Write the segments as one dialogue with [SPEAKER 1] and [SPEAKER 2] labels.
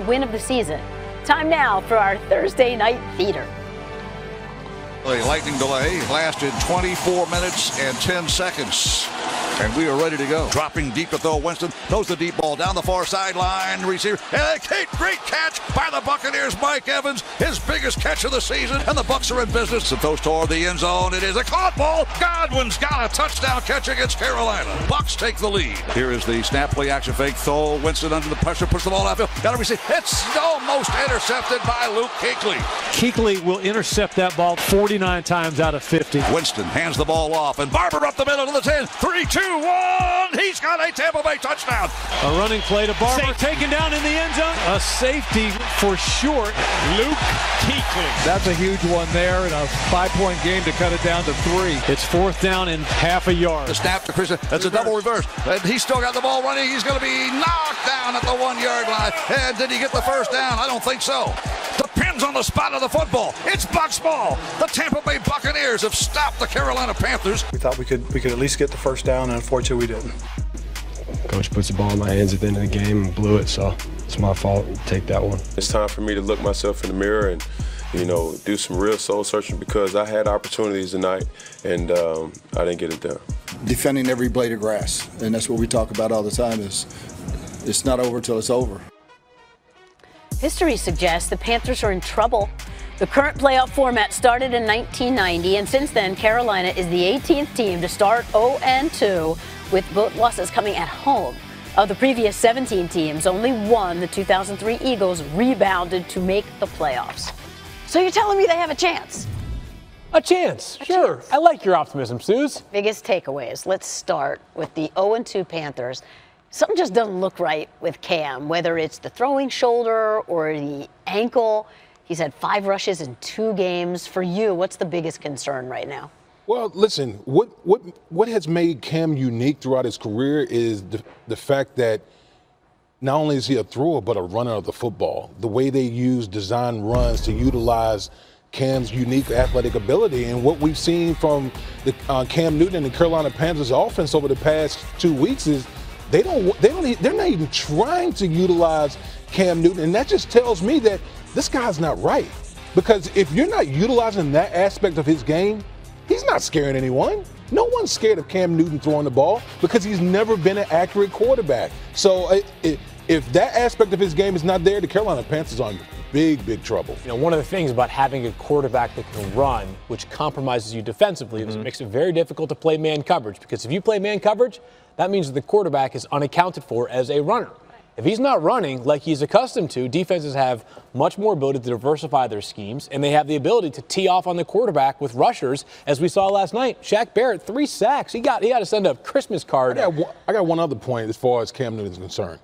[SPEAKER 1] win of the season. Time now for our Thursday Night Theater.
[SPEAKER 2] A lightning delay lasted 24 minutes and 10 seconds. And we are ready to go. Dropping deep to throw. Winston throws the deep ball down the far sideline. Receiver. And a great catch by the Buccaneers. Mike Evans, his biggest catch of the season. And the Bucs are in business. It throws toward the end zone. It is a caught ball. Godwin's got a touchdown catch against Carolina. Bucs take the lead. Here is the snap play action fake throw. Winston under the pressure. Push the ball outfield. Got to receive. It's almost intercepted by Luke Kuechly.
[SPEAKER 3] Kuechly will intercept that ball 49 times out of 50.
[SPEAKER 2] Winston hands the ball off. And Barber up the middle to the 10. 3, 2, 1. He's got a Tampa Bay touchdown.
[SPEAKER 3] A running play to Barber, taken down in the end zone. A safety for short. Luke Kuechly.
[SPEAKER 4] That's a huge one there in a 5-point game to cut it down to 3.
[SPEAKER 3] It's fourth down and half a yard.
[SPEAKER 2] The snap to Christian. That's a double reverse. And he's still got the ball running. He's going to be knocked down at the 1-yard line. And did he get the first down? I don't think so. Depends on the spot of the football. It's Bucs ball. The Tampa Bay Buccaneers have stopped the Carolina Panthers.
[SPEAKER 5] We thought we could at least get the first down, and unfortunately we didn't.
[SPEAKER 6] Coach puts the ball in my hands at the end of the game and blew it, so it's my fault. Take that one.
[SPEAKER 7] It's time for me to look myself in the mirror and, do some real soul searching, because I had opportunities tonight and I didn't get it done.
[SPEAKER 8] Defending every blade of grass, and that's what we talk about all the time, is it's not over till it's over.
[SPEAKER 1] History suggests the Panthers are in trouble. The current playoff format started in 1990, and since then, Carolina is the 18th team to start 0-2, with both losses coming at home. Of the previous 17 teams, only one, the 2003 Eagles, rebounded to make the playoffs. So you're telling me they have a chance?
[SPEAKER 9] A chance, sure. I like your optimism, Suze.
[SPEAKER 1] Biggest takeaways. Let's start with the 0-2 Panthers. Something just doesn't look right with Cam, whether it's the throwing shoulder or the ankle. He's had 5 rushes in 2 games. For you, what's the biggest concern right now?
[SPEAKER 10] Well, listen, what has made Cam unique throughout his career is the fact that not only is he a thrower, but a runner of the football. The way they use design runs to utilize Cam's unique athletic ability, and what we've seen from the Cam Newton and the Carolina Panthers offense over the past 2 weeks is they're not even trying to utilize Cam Newton, and that just tells me that this guy's not right. Because if you're not utilizing that aspect of his game, he's not scaring anyone. No one's scared of Cam Newton throwing the ball because he's never been an accurate quarterback. So if that aspect of his game is not there, the Carolina Panthers are in big trouble.
[SPEAKER 9] One of the things about having a quarterback that can run, which compromises you defensively, is it makes it very difficult to play man coverage. Because if you play man coverage, that means that the quarterback is unaccounted for as a runner. If he's not running like he's accustomed to, defenses have much more ability to diversify their schemes, and they have the ability to tee off on the quarterback with rushers, as we saw last night. Shaq Barrett, 3 sacks. He got to send a Christmas card.
[SPEAKER 10] I got one other point as far as Cam Newton is concerned.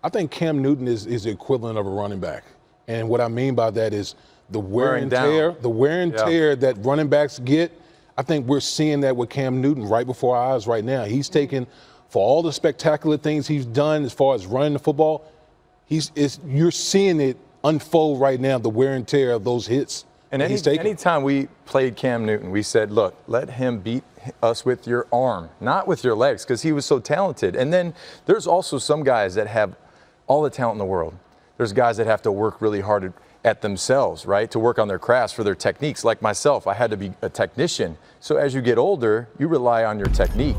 [SPEAKER 10] I think Cam Newton is the equivalent of a running back. And what I mean by that is the wear and tear that running backs get. I think we're seeing that with Cam Newton right before our eyes right now. He's taken, for all the spectacular things he's done as far as running the football, you're seeing it unfold right now, the wear and tear of those hits.
[SPEAKER 11] And anytime we played Cam Newton, we said, look, let him beat us with your arm, not with your legs, because he was so talented. And then there's also some guys that have all the talent in the world. There's guys that have to work really hard at themselves, right, to work on their crafts, for their techniques. Like myself, I had to be a technician. So as you get older, you rely on your technique.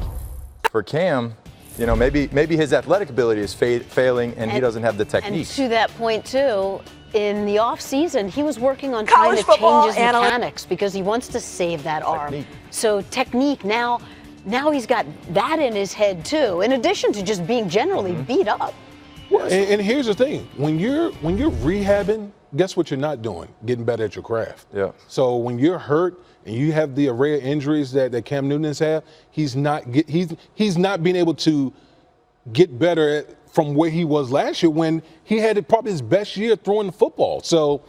[SPEAKER 11] For Cam, maybe his athletic ability is failing and he doesn't have the technique.
[SPEAKER 1] And to that point, too, in the offseason, he was working on trying to change his mechanics because he wants to save that arm. So technique, now he's got that in his head, too, in addition to just being generally beat up.
[SPEAKER 10] Well, and here's the thing. When you're rehabbing, guess what you're not doing? Getting better at your craft.
[SPEAKER 11] Yeah.
[SPEAKER 10] So when you're hurt and you have the array of injuries that Cam Newton has had, he's not being able to get better from where he was last year when he had probably his best year throwing the football. So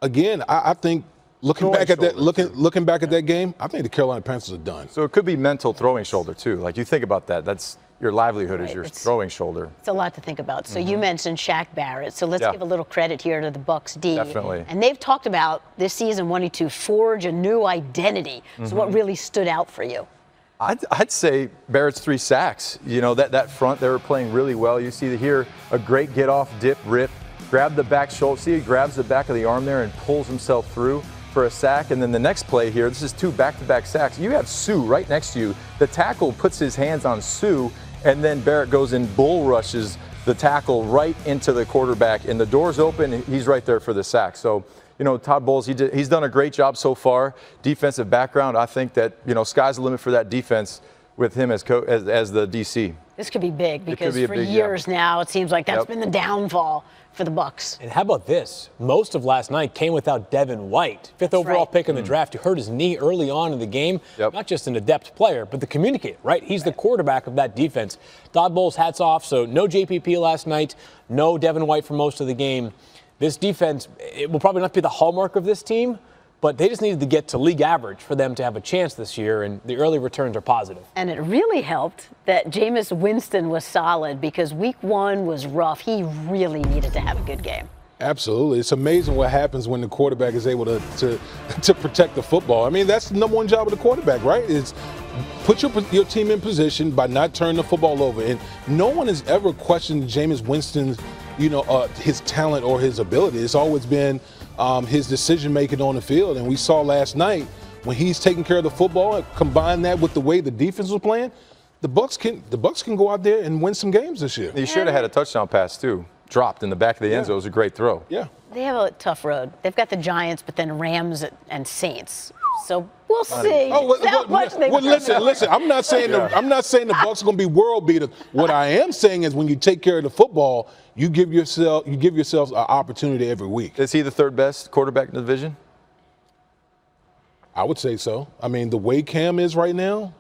[SPEAKER 10] again, I think looking back at that game, I think the Carolina Panthers are done.
[SPEAKER 11] So it could be mental throwing shoulder too. Like, you think about that. That's your livelihood, is your throwing shoulder.
[SPEAKER 1] It's a lot to think about. So you mentioned Shaq Barrett. So let's give a little credit here to the Bucs D.
[SPEAKER 11] Definitely.
[SPEAKER 1] And they've talked about this season wanting to forge a new identity. So what really stood out for you?
[SPEAKER 11] I'd say Barrett's 3 sacks. That front, they were playing really well. You see here a great get off, dip, rip grabbed the back shoulder. See, he grabs the back of the arm there and pulls himself through for a sack. And then the next play here, this is 2 back-to-back sacks. You have Sue right next to you. The tackle puts his hands on Sue, and then Barrett goes and bull rushes the tackle right into the quarterback. And the door's open. He's right there for the sack. So, you know, Todd Bowles, he's done a great job so far. Defensive background, I think that, you know, sky's the limit for that defense with him as the DC.
[SPEAKER 1] This could be big because
[SPEAKER 11] be a
[SPEAKER 1] for
[SPEAKER 11] big,
[SPEAKER 1] years now it seems like that's been the downfall for the Bucs.
[SPEAKER 9] And how about this? Most of last night came without Devin White, 5th overall pick in the draft, who hurt his knee early on in the game. Not just an adept player, but the communicator, right? He's the quarterback of that defense. Todd Bowles, hats off. So no JPP last night, no Devin White for most of the game. This defense, it will probably not be the hallmark of this team, but they just needed to get to league average for them to have a chance this year, and the early returns are positive.
[SPEAKER 1] And it really helped that Jameis Winston was solid because week 1 was rough. He really needed to have a good game.
[SPEAKER 10] Absolutely. It's amazing what happens when the quarterback is able to protect the football. I mean, that's the number one job of the quarterback, right? Is put your team in position by not turning the football over. And no one has ever questioned Jameis Winston's, his talent or his ability. It's always been his decision-making on the field. And we saw last night when he's taking care of the football and combine that with the way the defense was playing, the Bucs can go out there and win some games this year.
[SPEAKER 11] He should have had a touchdown pass, too. Dropped in the back of the end zone. It was a great throw.
[SPEAKER 10] Yeah.
[SPEAKER 1] They have a tough road. They've got the Giants, but then Rams and Saints. So we'll see.
[SPEAKER 10] Listen. I'm not saying the Bucs are going to be world beaters. What I am saying is when you take care of the football, you give yourselves an opportunity every week.
[SPEAKER 11] Is he the 3rd best quarterback in the division?
[SPEAKER 10] I would say so. I mean, the way Cam is right now,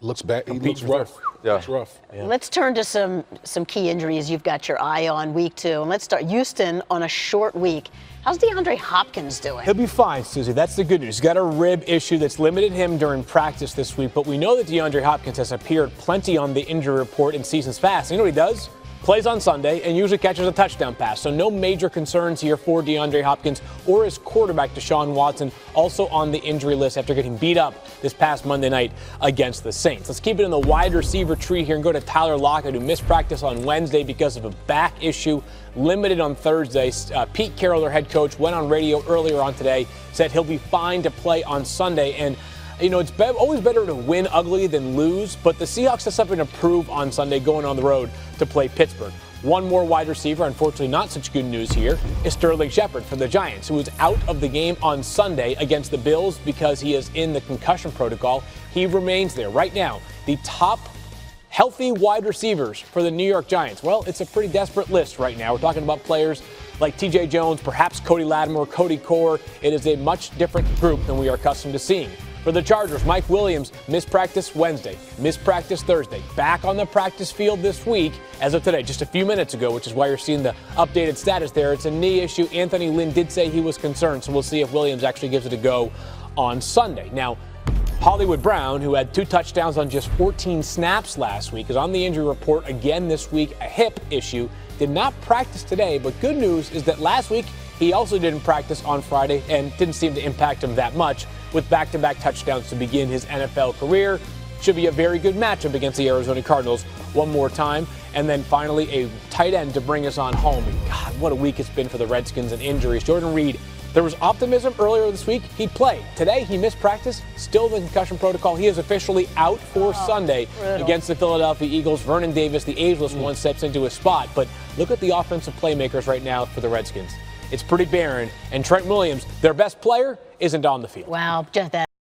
[SPEAKER 10] looks bad. He looks rough.
[SPEAKER 11] Yeah.
[SPEAKER 10] It's rough.
[SPEAKER 1] Yeah. Let's turn to some key injuries you've got your eye on week 2. And let's start Houston on a short week. How's DeAndre Hopkins doing?
[SPEAKER 9] He'll be fine, Susie. That's the good news. He's got a rib issue that's limited him during practice this week, but we know that DeAndre Hopkins has appeared plenty on the injury report in seasons past. You know what he does? Plays on Sunday and usually catches a touchdown pass. So no major concerns here for DeAndre Hopkins or his quarterback, Deshaun Watson, also on the injury list after getting beat up this past Monday night against the Saints. Let's keep it in the wide receiver tree here and go to Tyler Lockett, who missed practice on Wednesday because of a back issue, limited on Thursday. Pete Carroll, their head coach, went on radio earlier on today, said he'll be fine to play on Sunday. And you know, it's always better to win ugly than lose, but the Seahawks have something to prove on Sunday going on the road to play Pittsburgh. One more wide receiver, unfortunately not such good news here, is Sterling Shepard for the Giants, who is out of the game on Sunday against the Bills because he is in the concussion protocol. He remains there right now. The top healthy wide receivers for the New York Giants. Well, it's a pretty desperate list right now. We're talking about players like TJ Jones, perhaps Cody Lattimore, Cody Core. It is a much different group than we are accustomed to seeing. For the Chargers, Mike Williams missed practice Wednesday, missed practice Thursday, back on the practice field this week as of today, just a few minutes ago, which is why you're seeing the updated status there. It's a knee issue. Anthony Lynn did say he was concerned, so we'll see if Williams actually gives it a go on Sunday. Now, Hollywood Brown, who had 2 touchdowns on just 14 snaps last week, is on the injury report again this week, a hip issue. Did not practice today, but good news is that last week he also didn't practice on Friday and didn't seem to impact him that much with back-to-back touchdowns to begin his NFL career. Should be a very good matchup against the Arizona Cardinals one more time. And then finally a tight end to bring us on home. And God, what a week it's been for the Redskins and injuries. Jordan Reed, there was optimism earlier this week. He'd play. Today he missed practice, still in the concussion protocol. He is officially out for Sunday against the Philadelphia Eagles. Vernon Davis, the ageless one, steps into his spot. But look at the offensive playmakers right now for the Redskins. It's pretty barren. And Trent Williams, their best player, isn't on the field.
[SPEAKER 1] Wow, just that.